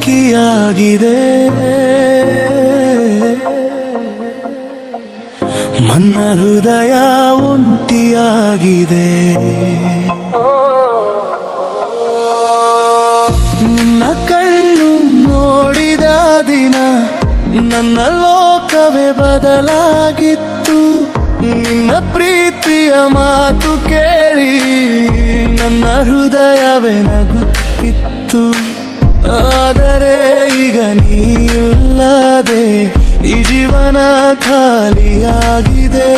ಏಕಾಕಿಯಾಗಿದೆ. ನನ್ನ ಹೃದಯ ಒಂಟಿಯಾಗಿದೆ. ನಿನ್ನ ಕಣ್ಣು ನೋಡಿದ ದಿನ ನನ್ನ ಲೋಕವೇ ಬದಲಾಗಿತ್ತು. ನಿನ್ನ ಪ್ರೀತಿಯ ಮಾತು ಕೇಳಿ ನನ್ನ ಹೃದಯವೇ ನಗುತ್ತಿತ್ತು. ಆದರೆ ಈಗ ನೀಲ್ಲದೆ ಈ ಜೀವನ ಖಾಲಿಯಾಗಿದೆ.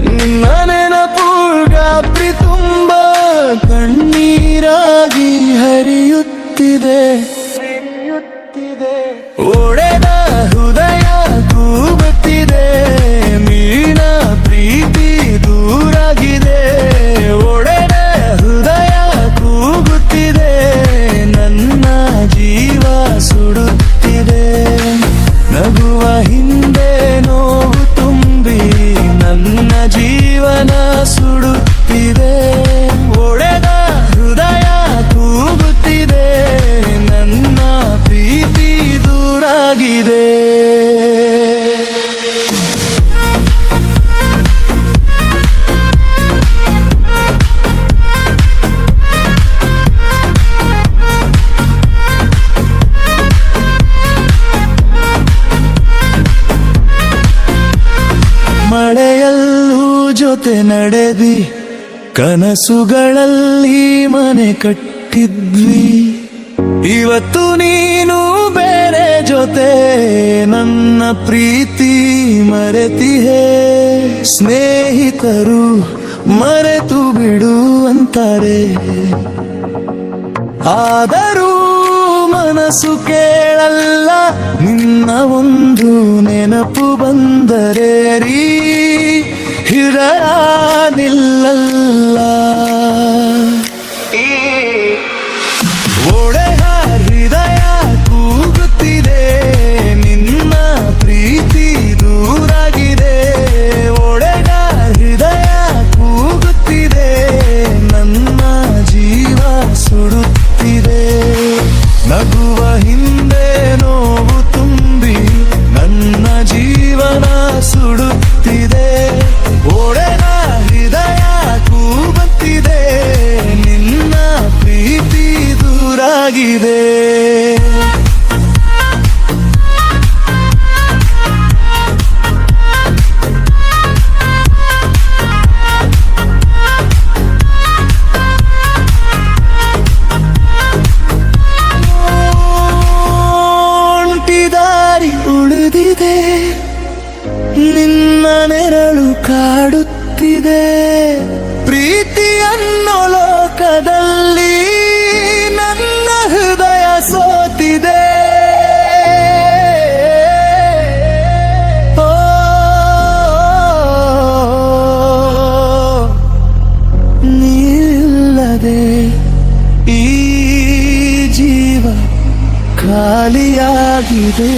ನಿನ್ನ ನೆನಪು ಗಾಬರಿ ತುಂಬ ಕಣ್ಣೀರಾಗಿ ಹರಿಯುತ್ತಿದೆ. ಒಡೆದ ಹೃದಯ ಕೂಗುತ್ತಿದೆ, ಮೀನ ಪ್ರೀತಿ ದೂರಾಗಿದೆ. ಒಡೆದ ಹೃದಯ ಕೂಗುತ್ತಿದೆ, ನನ್ನ ಜೀವ ಸುಡುತ್ತಿದೆ. ನಗುವ ಹಿಂದೆ ನೋವು ತುಂಬಿ ನನ್ನ ಜೀವನ ಸುಡುತ್ತಿದೆ. ಒಡೆದ ಹೃದಯ ಕೂಗುತ್ತಿದೆ, ನನ್ನ ಪ್ರೀತಿ ದೂರಾಗಿದೆ. ಮಳೆಯಲ್ಲೂ ಜೊತೆ ನಡೆದ್ವಿ, ಕನಸುಗಳಲ್ಲಿ ಮನೆ ಕಟ್ಟಿದ್ವಿ. ಇವತ್ತು ನೀನು ಬೇರೆ ಜೊತೆ, ನನ್ನ ಪ್ರೀತಿ ಮರೆತಿಹೆ. ಸ್ನೇಹಿತರು ಮರೆತು ಬಿಡು ಅಂತಾರೆ, ಆದರೂ ಮನಸ್ಸು ಕೇಳಲ್ಲ. ನಿನ್ನ ಒಂದು ನೆನಪು ಬಂದರೆ ರೀ ಹೃದಯ ನಿಲ್ಲಲ್ಲ. ಒಡೆಯ ಹೃದಯ ಕೂಗುತ್ತಿದೆ, ನಿನ್ನ ಪ್ರೀತಿ ದೂರಾಗಿದೆ. ಒಡೆಯ ಹೃದಯ ಕೂಗುತ್ತಿದೆ, ನನ್ನ ಜೀವ ಸುಡುತ್ತಿದೆ. ನಗುವ ಹಿಂದೆ ನೋವು ತುಂಬಿ ನನ್ನ ಜೀವನ ಸುಡುತ್ತಿದೆ. ಒಡೆದ ಹೃದಯ ಕೂಗುತ್ತಿದೆ, ನಿನ್ನ ಪ್ರೀತಿ ದೂರಾಗಿದೆ. ಉಳಿದಿದೆ, ನಿನ್ನ ನೆರಳು ಕಾಡುತ್ತಿದೆ. ಪ್ರೀತಿಯನ್ನು ಲೋಕದಲ್ಲಿ ನನ್ನ ಹೃದಯ ಸೋತಿದೆ. ಓ, ನೀಲ್ಲದೆ ಈ ಜೀವ ಖಾಲಿಯಾಗಿದೆ.